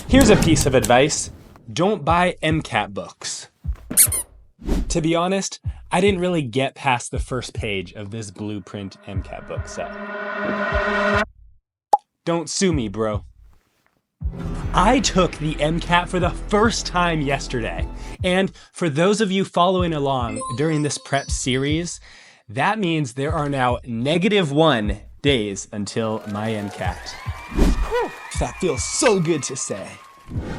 Here's a piece of advice. Don't buy MCAT books. To be honest, I didn't really get past the first page of this blueprint MCAT book set. Don't sue me, bro. I took the MCAT for the first time yesterday. And for those of you following along during this prep series, that means there are now -1 days until my MCAT. Whew, that feels so good to say.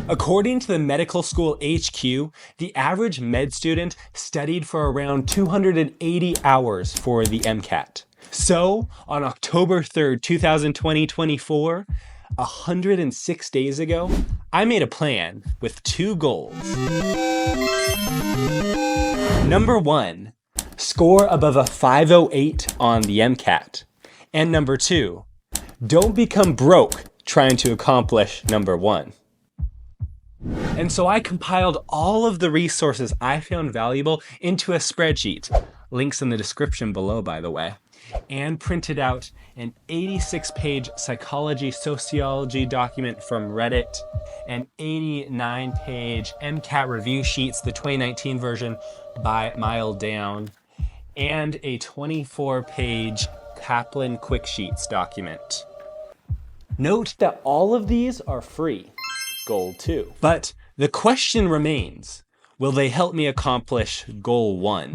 According to the Medical School HQ, the average med student studied for around 280 hours for the MCAT. So, on October 3rd, 2024, 106 days ago, I made a plan with 2 goals. Number 1, score above a 508 on the MCAT. And number 2, don't become broke trying to accomplish number 1. And so I compiled all of the resources I found valuable into a spreadsheet, links in the description below, by the way, and printed out an 86-page psychology sociology document from Reddit, an 89-page MCAT review sheets, the 2019 version by MileDown, and a 24-page Kaplan quick sheets document. Note that all of these are free. Goal 2. But the question remains, will they help me accomplish goal 1?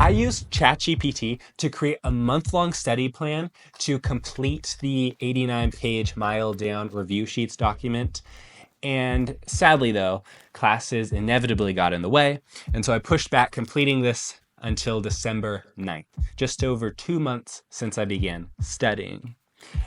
I used ChatGPT to create a month-long study plan to complete the 89-page MileDown review sheets document. And sadly though, classes inevitably got in the way. And so I pushed back completing this until December 9th, just over 2 months since I began studying.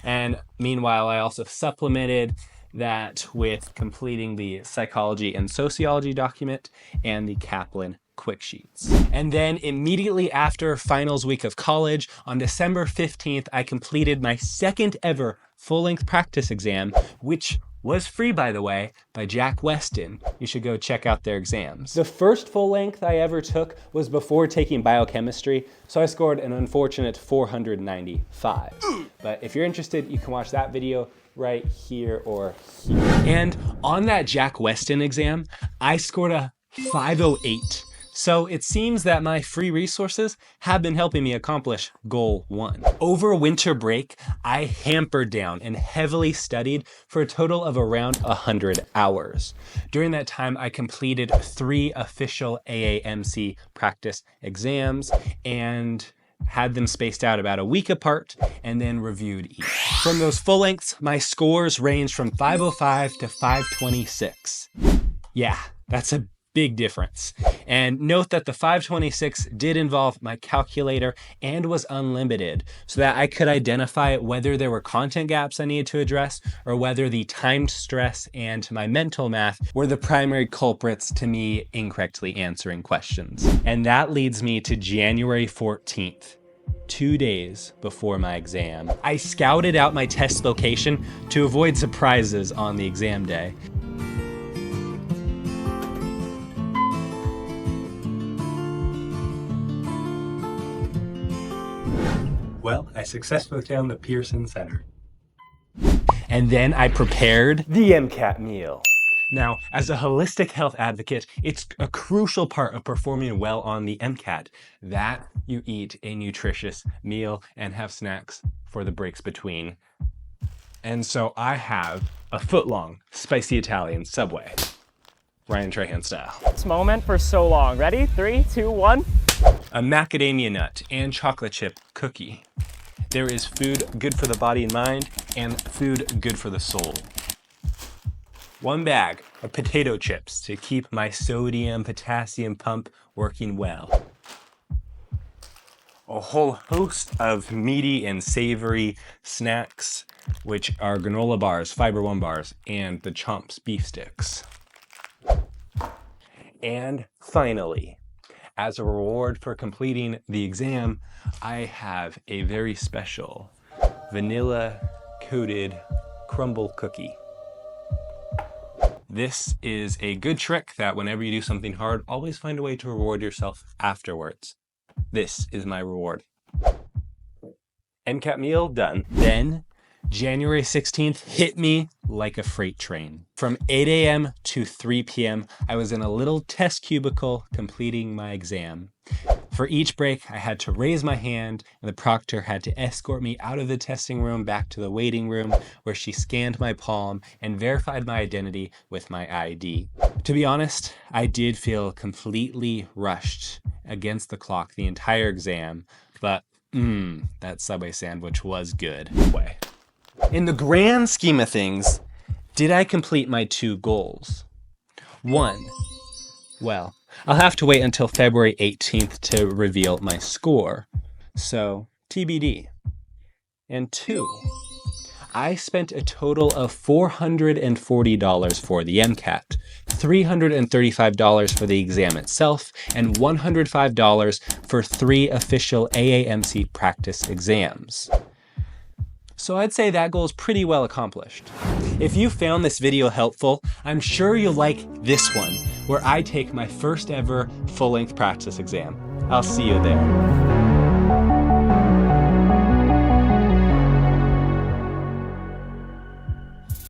And meanwhile, I also supplemented that with completing the psychology and sociology document and the Kaplan quick sheets. And then immediately after finals week of college, on December 15th, I completed my second ever full-length practice exam, which was free, by the way, by Jack Weston. You should go check out their exams. The first full length I ever took was before taking biochemistry, so I scored an unfortunate 495. But if you're interested, you can watch that video right here or here. And on that Jack Weston exam, I scored a 508. So it seems that my free resources have been helping me accomplish goal 1. Over winter break, I hampered down and heavily studied for a total of around 100 hours. During that time, I completed 3 official AAMC practice exams and had them spaced out about a week apart and then reviewed each. From those full lengths, my scores ranged from 505 to 526. Yeah, that's a big difference. And note that the 526 did involve my calculator and was unlimited, so that I could identify whether there were content gaps I needed to address or whether the timed stress and my mental math were the primary culprits to me incorrectly answering questions. And that leads me to January 14th. 2 days before my exam. I scouted out my test location to avoid surprises on the exam day. Well, I successfully found the Pearson Center. And then I prepared the MCAT meal. Now, as a holistic health advocate, it's a crucial part of performing well on the MCAT that you eat a nutritious meal and have snacks for the breaks between. And so I have a foot-long spicy Italian Subway, Ryan Trahan style. This moment for so long. Ready? 3, 2, 1. A macadamia nut and chocolate chip cookie. There is food good for the body and mind, and food good for the soul. 1 bag of potato chips to keep my sodium-potassium pump working well. A whole host of meaty and savory snacks, which are granola bars, Fiber One bars, and the Chomps beef sticks. And finally, as a reward for completing the exam, I have a very special vanilla-coated crumble cookie. This is a good trick that whenever you do something hard, always find a way to reward yourself afterwards. This is my reward. MCAT meal done. Then January 16th hit me like a freight train. From 8 a.m. to 3 p.m., I was in a little test cubicle completing my exam. For each break, I had to raise my hand, and the proctor had to escort me out of the testing room back to the waiting room, where she scanned my palm and verified my identity with my ID. To be honest, I did feel completely rushed against the clock the entire exam, but that Subway sandwich was good. In the grand scheme of things, did I complete my 2 goals? 1, well, I'll have to wait until February 18th to reveal my score, so TBD. And 2, I spent a total of $440 for the MCAT, $335 for the exam itself, and $105 for 3 official AAMC Practice Exams. So I'd say that goal is pretty well accomplished. If you found this video helpful, I'm sure you'll like this one, where I take my first ever full-length practice exam. I'll see you there.